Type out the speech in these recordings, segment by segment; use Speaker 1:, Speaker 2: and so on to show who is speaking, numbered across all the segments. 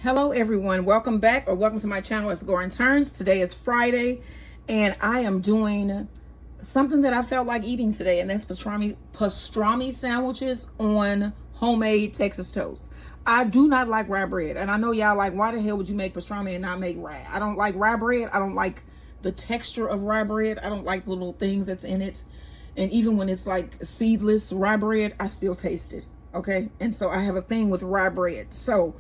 Speaker 1: Hello everyone, welcome back or welcome to my channel. It's Gorin Turns. Today is Friday and I am doing something that I felt like eating today, and that's pastrami sandwiches on homemade Texas toast. I do not like rye bread, and I know y'all like, why the hell would you make pastrami and not make rye? I don't like rye bread. I don't like the texture of rye bread. I don't like the little things that's in it, and even when it's like seedless rye bread, I still taste it. Okay, and so I have a thing with rye bread. So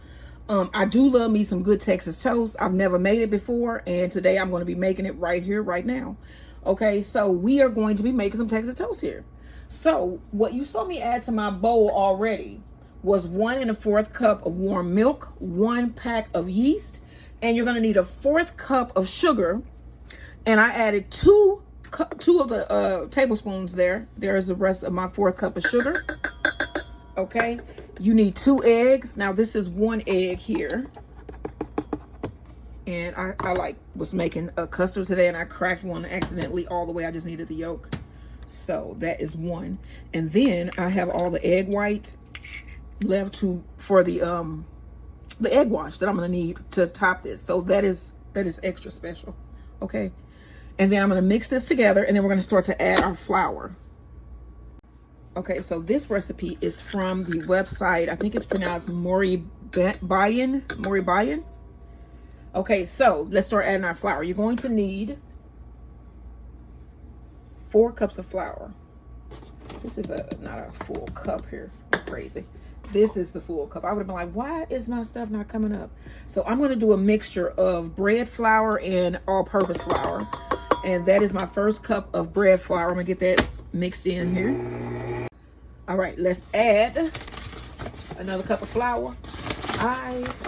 Speaker 1: I do love me some good Texas toast. I've never made it before, and today I'm going to be making it right here, right now. Okay, so we are going to be making some Texas toast here. So what you saw me add to my bowl already was 1 1/4 cup of warm milk, 1 pack of yeast, and you're going to need a 1/4 cup of sugar. And I added two of the tablespoons there. There's the rest of my 1/4 cup of sugar. Okay, you need 2 eggs. Now this is 1 egg here, and I was making a custard today and I cracked one accidentally all the way. I just needed the yolk, so that is 1. And then I have all the egg white left for the egg wash that I'm gonna need to top this. So that is extra special. Okay, and then I'm gonna mix this together, and then we're gonna start to add our flour. Okay, so this recipe is from the website, I think it's pronounced Mori Bayan. Okay, so let's start adding our flour. You're going to need 4 cups of flour. This is not a full cup here. I'm crazy. This is the full cup. I would have been like, why is my stuff not coming up? So I'm going to do a mixture of bread flour and all-purpose flour. And that is my 1st cup of bread flour. I'm going to get that mixed in here. All right, let's add another cup of flour.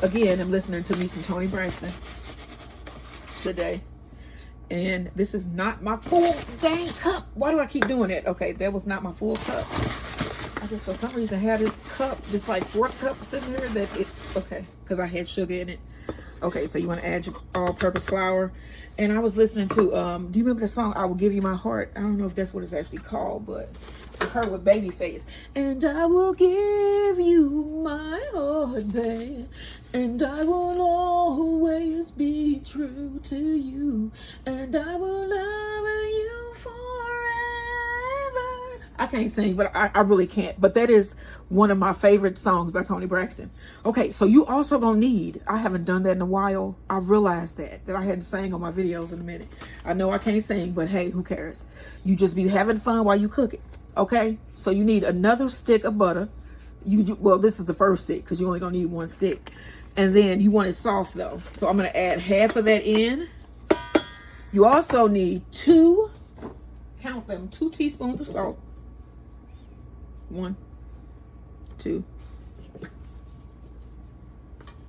Speaker 1: Again, I'm listening to me some Toni Braxton today. And this is not my full dang cup. Why do I keep doing it? Okay, that was not my full cup. I just, for some reason, had this cup, this like 4th cup sitting here okay, because I had sugar in it. Okay, so you want to add your all-purpose flour. And I was listening to, do you remember the song, I Will Give You My Heart? I don't know if that's what it's actually called, but her with Babyface. And I will give you my heart, babe, and I will always be true to you, and I will love you forever. I can't sing, but I really can't. But that is one of my favorite songs by Toni Braxton. Okay, so you also gonna need, I haven't done that in a while. I realized that I hadn't sang on my videos in a minute. I know I can't sing, but hey, who cares? You just be having fun while you cook it. Okay, so you need another stick of butter. Well, this is the 1st stick because you're only gonna need 1 stick. And then you want it soft though. So I'm gonna add half of that in. You also need 2 teaspoons of salt. 1, 2.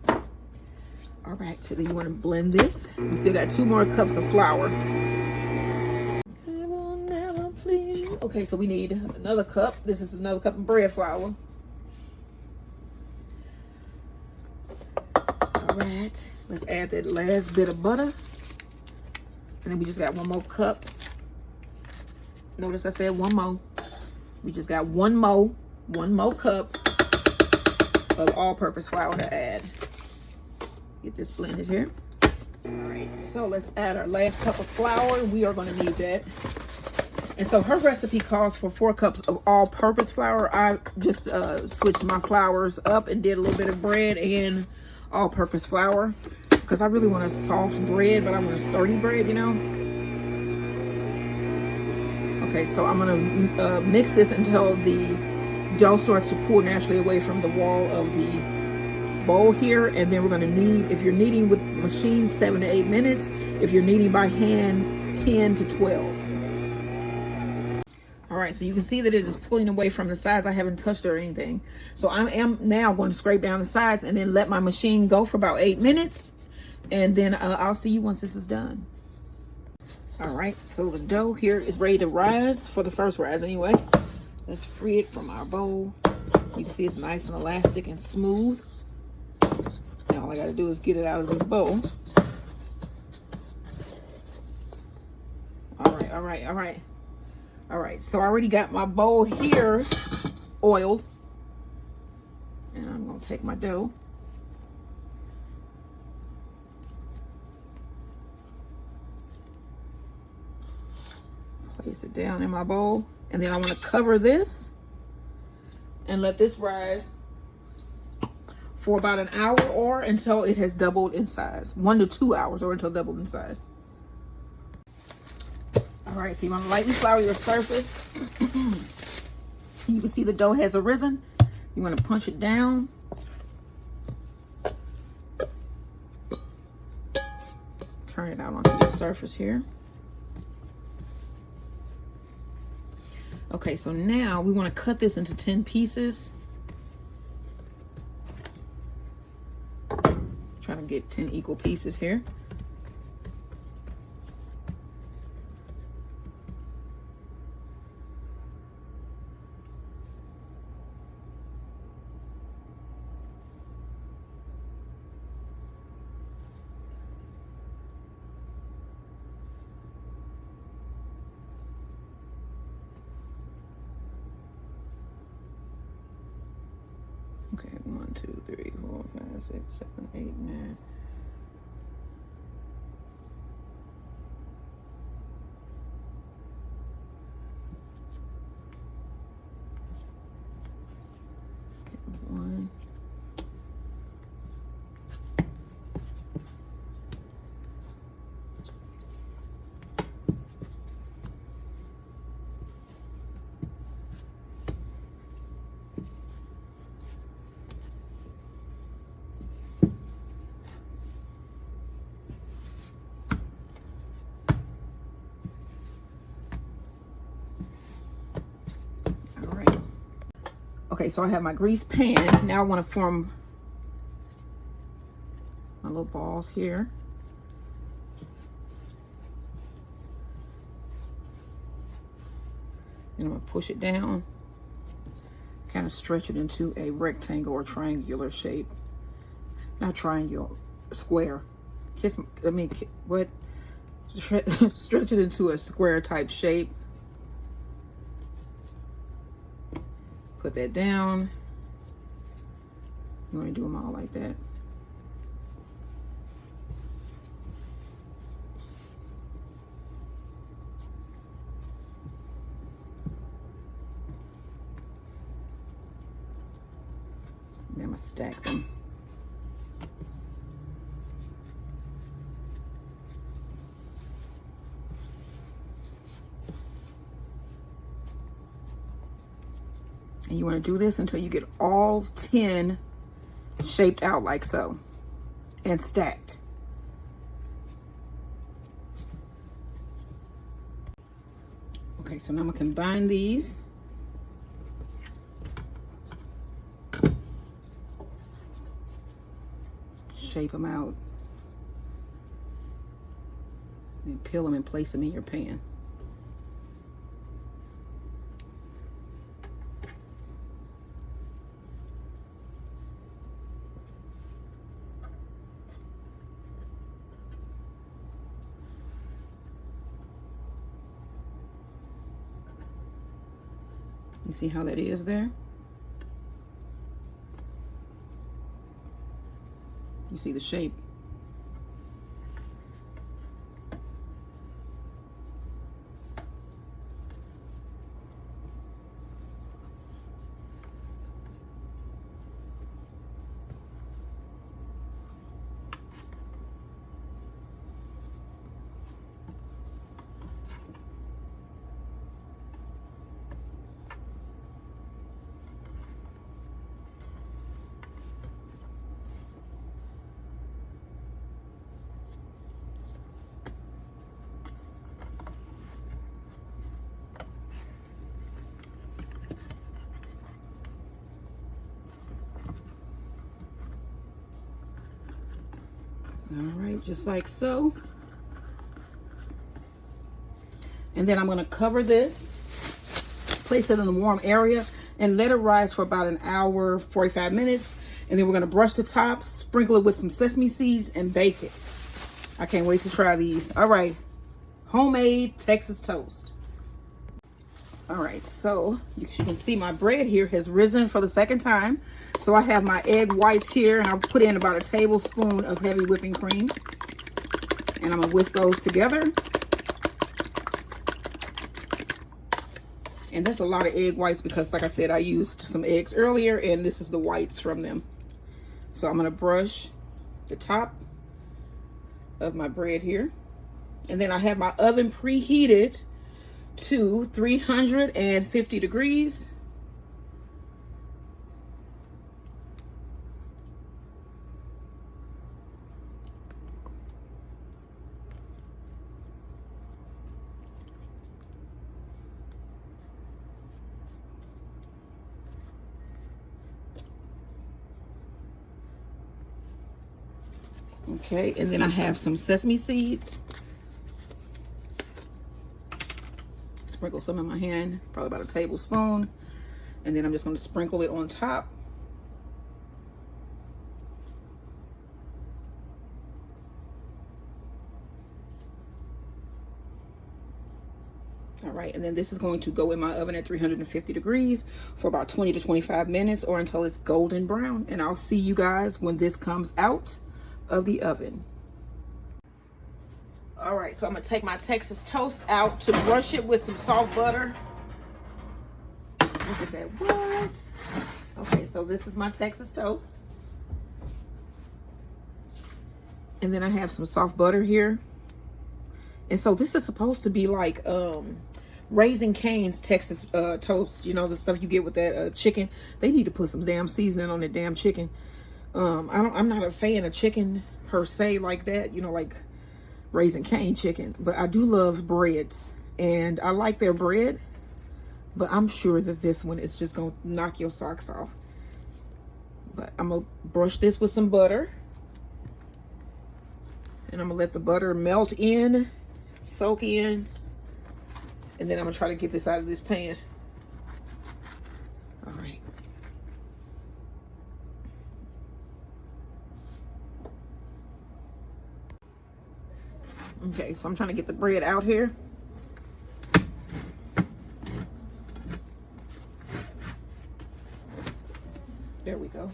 Speaker 1: All right, so then you want to blend this. You still got 2 more cups of flour. Okay, so we need another cup. This is another cup of bread flour. All right, let's add that last bit of butter. And then we just got 1 more cup. Notice I said 1 more. We just got one more cup of all-purpose flour to add. Get this blended here. All right, so let's add our last cup of flour. We are going to need that. And so her recipe calls for 4 cups of all-purpose flour. I just switched my flours up and did a little bit of bread and all-purpose flour because I really want a soft bread, but I want a sturdy bread, you know. Okay, so I'm gonna mix this until the dough starts to pull naturally away from the wall of the bowl here. And then we're gonna knead, if you're kneading with machine, 7 to 8 minutes. If you're kneading by hand, 10 to 12. All right, so you can see that it is pulling away from the sides. I haven't touched it or anything. So I am now going to scrape down the sides and then let my machine go for about 8 minutes. And then I'll see you once this is done. All right, so the dough here is ready to rise, for the first rise anyway. Let's free it from our bowl. You can see it's nice and elastic and smooth. Now all I gotta do is get it out of this bowl. All right, so I already got my bowl here oiled. And I'm gonna take my dough Place it down in my bowl. And then I want to cover this and let this rise for about an hour or until it has doubled in size. 1 to 2 hours or until doubled in size. All right, so you want to lightly flour your surface. You can see the dough has arisen. You want to punch it down. Turn it out onto your surface here. Okay, so now we want to cut this into 10 pieces. Trying to get 10 equal pieces here. Okay, 1, 2, 3, 4, 5, 6, 7, 8, 9. Okay, 1. Okay, so I have my greased pan. Now I want to form my little balls here. And I'm going to push it down, kind of stretch it into a rectangle or triangular shape. Not triangle, square. Stretch it into a square type shape. Put that down. You want to do them all like that. And I'm going to stack them. And you want to do this until you get all 10 shaped out like so and stacked. Okay, so now I'm going to combine these. Shape them out. And peel them and place them in your pan. You see how that is there? You see the shape. All right, just like so. And then I'm going to cover this, place it in a warm area, and let it rise for about an hour, 45 minutes. And then we're going to brush the top, sprinkle it with some sesame seeds, and bake it. I can't wait to try these. All right, homemade Texas toast. All right, so you can see my bread here has risen for the second time. So I have my egg whites here, and I'll put in about a tablespoon of heavy whipping cream. And I'm gonna whisk those together. And that's a lot of egg whites because, like I said, I used some eggs earlier, and this is the whites from them. So I'm going to brush the top of my bread here. And then I have my oven preheated to 350 degrees. Okay, and then I have some sesame seeds. Sprinkle some in my hand, probably about a tablespoon. And then I'm just going to sprinkle it on top. All right, and then this is going to go in my oven at 350 degrees for about 20 to 25 minutes or until it's golden brown. And I'll see you guys when this comes out of the oven. All right, so I'm gonna take my Texas toast out to brush it with some soft butter. Look at that. What? Okay, so this is my Texas toast. And then I have some soft butter here. And so this is supposed to be like Raising Cane's Texas toast. You know, the stuff you get with that chicken. They need to put some damn seasoning on that damn chicken. I'm not a fan of chicken per se like that, you know, like Raising Cane chicken, but I do love breads and I like their bread, but I'm sure that this one is just gonna knock your socks off. But I'm gonna brush this with some butter and I'm gonna let the butter melt in, soak in, and then I'm gonna try to get this out of this pan. All right. Okay, so I'm trying to get the bread out here. There we go.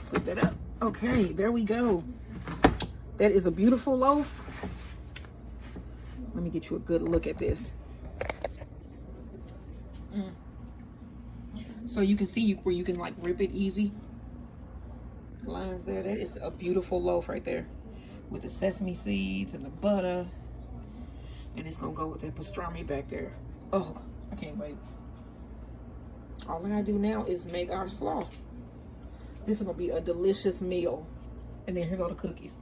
Speaker 1: Flip that up. Okay, there we go. That is a beautiful loaf. Let me get you a good look at this. So you can see where you can like rip it easy. Lines there. That is a beautiful loaf right there with the sesame seeds and the butter, and it's gonna go with that pastrami back there. Oh, I can't wait. All I gotta do now is make our slaw. This is gonna be a delicious meal. And then here go the cookies.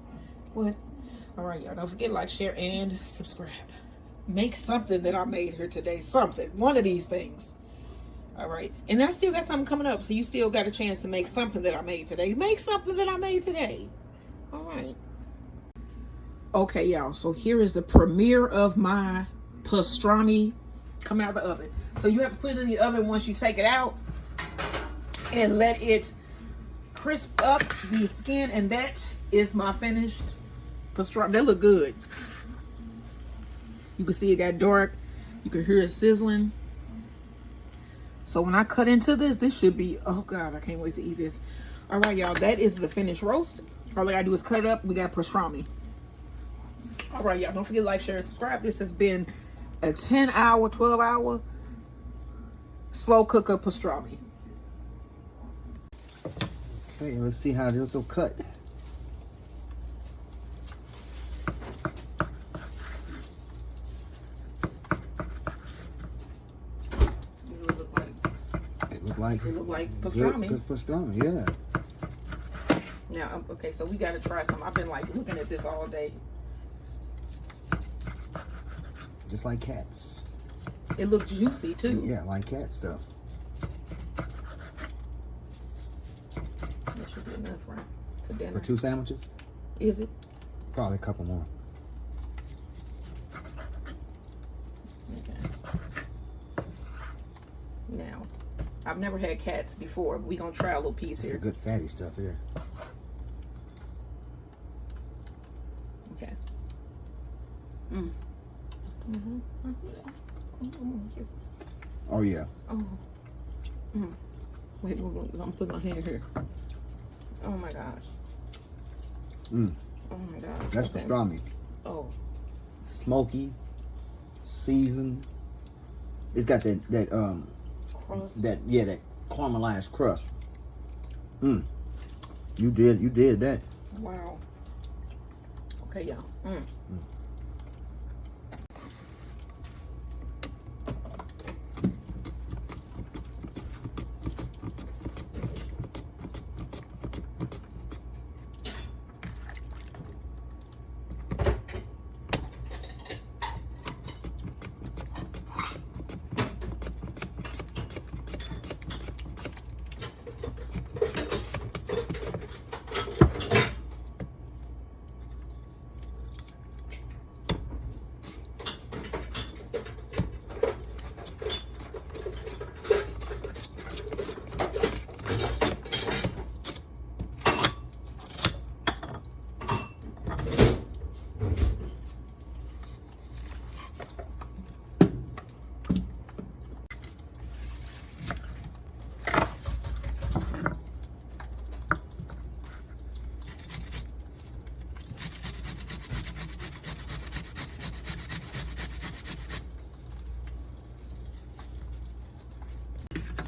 Speaker 1: What? All right, y'all, don't forget to like, share, and subscribe. Make something that I made here today. Something, one of these things. All right, and then I still got something coming up, so you still got a chance to make something that I made today. Make something that I made today. All right. Okay, y'all, so here is the premiere of my pastrami coming out of the oven. So you have to put it in the oven once you take it out and let it crisp up the skin, and that is my finished pastrami. That look good. You can see it got dark. You can hear it sizzling. So when I cut into this, this should be, oh God, I can't wait to eat this. All right, y'all, that is the finished roast. All I gotta do is cut it up. We got pastrami. All right, y'all, don't forget to like, share, and subscribe. This has been a 10-hour, 12-hour slow cooker pastrami.
Speaker 2: Okay, let's see how this will cut. It look like
Speaker 1: pastrami.
Speaker 2: Good pastrami, yeah.
Speaker 1: Now, okay, so we got to try some. I've been like looking at this all day.
Speaker 2: Just like cats.
Speaker 1: It looks juicy too.
Speaker 2: Yeah, like cat stuff.
Speaker 1: That should be enough, right? For dinner.
Speaker 2: For 2 sandwiches?
Speaker 1: Is it?
Speaker 2: Probably a couple more.
Speaker 1: Okay. Now, I've never had cats before. We're going to try a little piece here.
Speaker 2: Good fatty stuff here.
Speaker 1: Okay.
Speaker 2: Oh, yeah.
Speaker 1: Oh. Wait, I'm going to put my hand here. Oh, my gosh. Oh, my gosh.
Speaker 2: That's pastrami.
Speaker 1: Oh.
Speaker 2: Smoky, seasoned. It's got that
Speaker 1: Crust.
Speaker 2: that caramelized crust. You did that.
Speaker 1: Wow. Okay, y'all.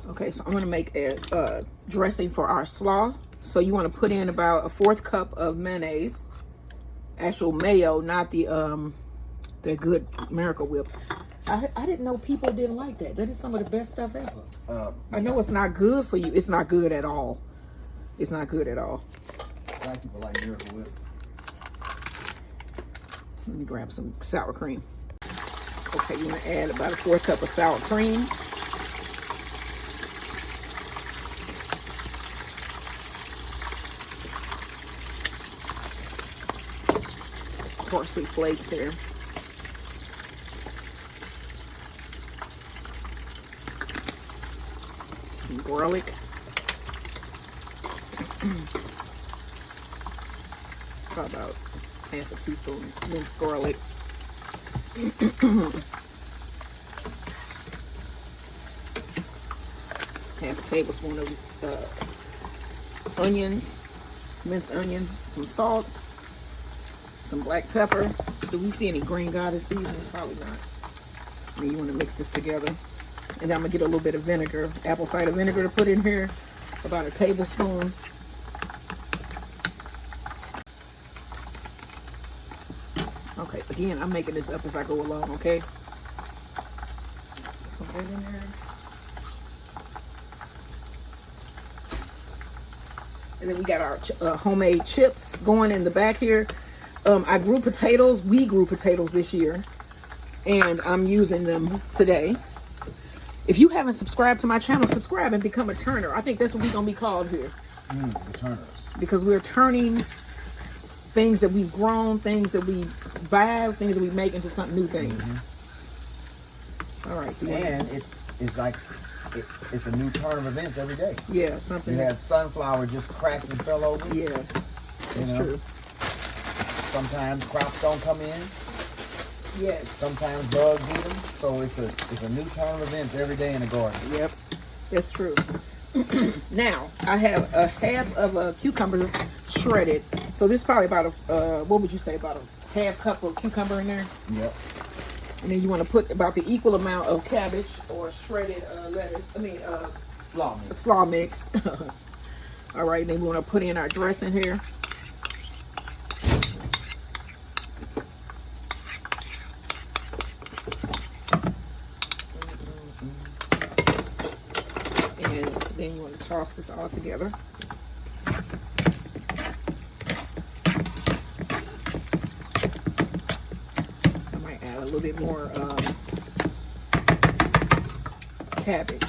Speaker 1: Okay, so I'm gonna make a dressing for our slaw. So you want to put in about a 1/4 cup of mayonnaise, actual mayo, not the good Miracle Whip. I didn't know people didn't like that. That is some of the best stuff ever. I know it's not good for you. It's not good at all. It's not good at all.
Speaker 2: Black people like Miracle Whip.
Speaker 1: Let me grab some sour cream. Okay, you want to add about a 1/4 cup of sour cream. Parsley flakes here. Some garlic. About half a teaspoon minced garlic. Half a tablespoon of onions, minced onions, some salt, some black pepper. Do we see any green goddess seasoning? Probably not. And you want to mix this together. And then I'm going to get a little bit of vinegar, apple cider vinegar to put in here. About a tablespoon. Okay, again, I'm making this up as I go along, okay? Some oil in there. And then we got our homemade chips going in the back here. I grew potatoes. We grew potatoes this year. And I'm using them today. If you haven't subscribed to my channel, subscribe and become a turner. I think that's what we're going to be called here.
Speaker 2: The turners.
Speaker 1: Because we're turning things that we've grown, things that we buy, things that we make into some new things. All right. So
Speaker 2: and it's like it's a new turn of events every day.
Speaker 1: Yeah, something.
Speaker 2: You had sunflower just cracked and fell over.
Speaker 1: Yeah, that's true.
Speaker 2: Sometimes crops don't come in.
Speaker 1: Yes.
Speaker 2: Sometimes bugs eat them. So it's a new turn of events every day in the garden.
Speaker 1: Yep, that's true. Now I have a half of a cucumber shredded. So this is probably about what would you say, about a half cup of cucumber in there?
Speaker 2: Yep.
Speaker 1: And then you want to put about the equal amount of cabbage or shredded lettuce.
Speaker 2: Slaw mix.
Speaker 1: Slaw mix. All right, then we want to put in our dressing here. And then you want to toss this all together. A little bit more cabbage.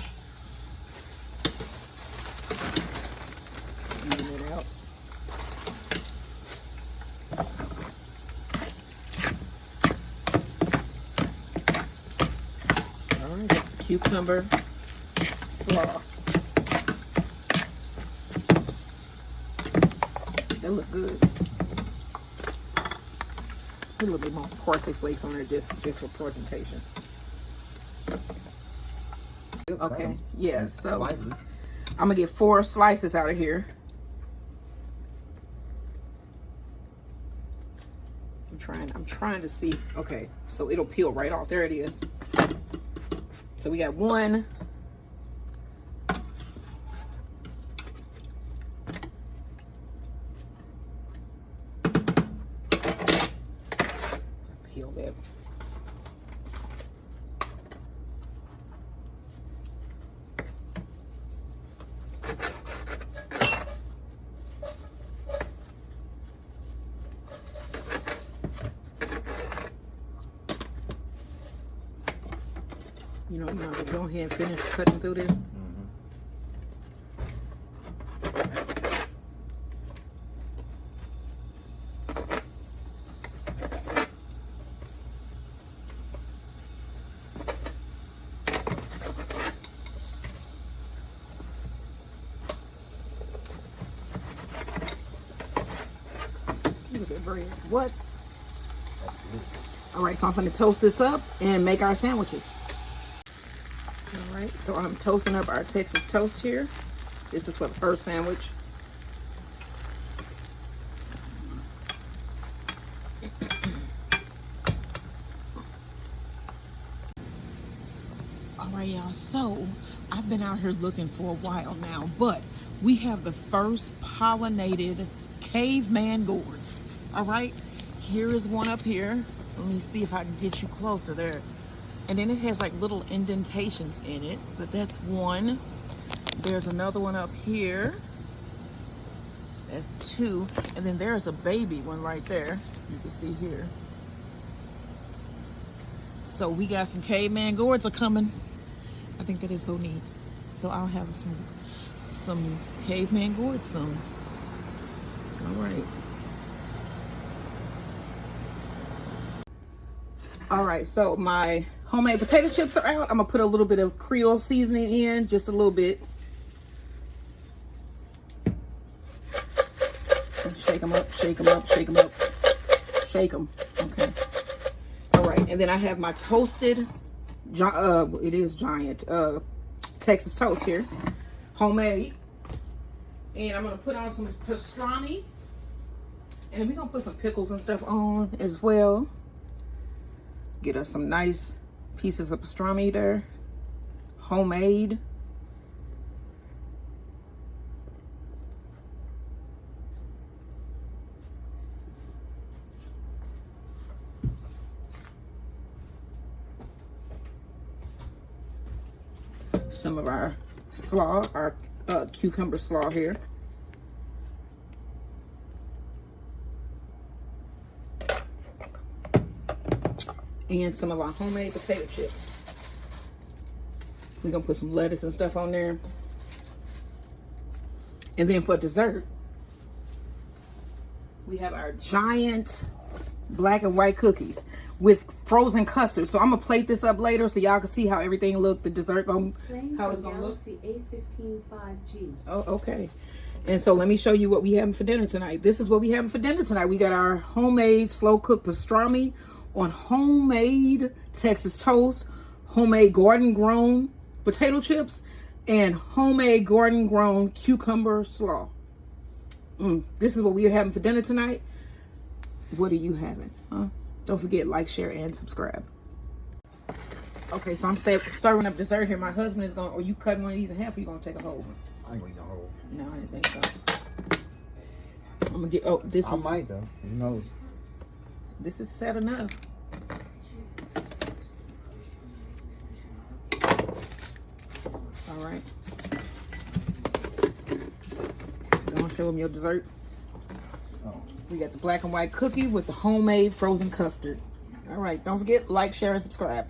Speaker 1: Even it out. All right, that's the cucumber slaw. That look good. Put a little bit more parsley flakes on there just for presentation. Okay, yeah, so I'm gonna get 4 slices out of here. I'm I'm trying to see. Okay, so it'll peel right off. There it is. So we got one. Peel that. You know, I'm gonna go ahead and finish cutting through this. Look at that bread. What? All right, so I'm gonna toast this up and make our sandwiches. All right, so I'm toasting up our Texas toast here. This is for the first sandwich. All right, y'all, so I've been out here looking for a while now, but we have the first pollinated caveman gourds. All right, here is one up here. Let me see if I can get you closer there. And then it has like little indentations in it, but that's one. There's another one up here. That's two. And then there's a baby one right there. You can see here. So we got some caveman gourds are coming. I think that is so neat. So I'll have some caveman gourds soon. All right. All right, so my homemade potato chips are out. I'm gonna put a little bit of Creole seasoning in, just a little bit. Shake them up, shake them up, shake them up, shake them. Okay. All right, and then I have my toasted, it is giant, Texas toast here, homemade. And I'm gonna put on some pastrami. And then we're gonna put some pickles and stuff on as well. Get us some nice pieces of pastrami there, homemade. Some of our slaw, our cucumber slaw here. And some of our homemade potato chips. We're gonna put some lettuce and stuff on there. And then for dessert, we have our giant black and white cookies with frozen custard. So I'm gonna plate this up later so y'all can see how everything look, the dessert how it's gonna look.
Speaker 3: A15 5G.
Speaker 1: Oh, okay. And so let me show you what we having for dinner tonight. This is what we having for dinner tonight. We got our homemade slow cooked pastrami on homemade Texas toast, homemade garden grown potato chips, and homemade garden grown cucumber slaw. This is what we are having for dinner tonight. What are you having? Huh? Don't forget, like, share, and subscribe. Okay, so I'm serving up dessert here. My husband is going, are you cutting one of these in half or you going to take a whole one?
Speaker 2: I ain't gonna eat the whole.
Speaker 1: No, I didn't think so. I'm going to get, this is.
Speaker 2: I might though, who knows?
Speaker 1: This is set enough. All right. Don't show them your dessert.
Speaker 2: Oh.
Speaker 1: We got the black and white cookie with the homemade frozen custard. All right. Don't forget, like, share, and subscribe.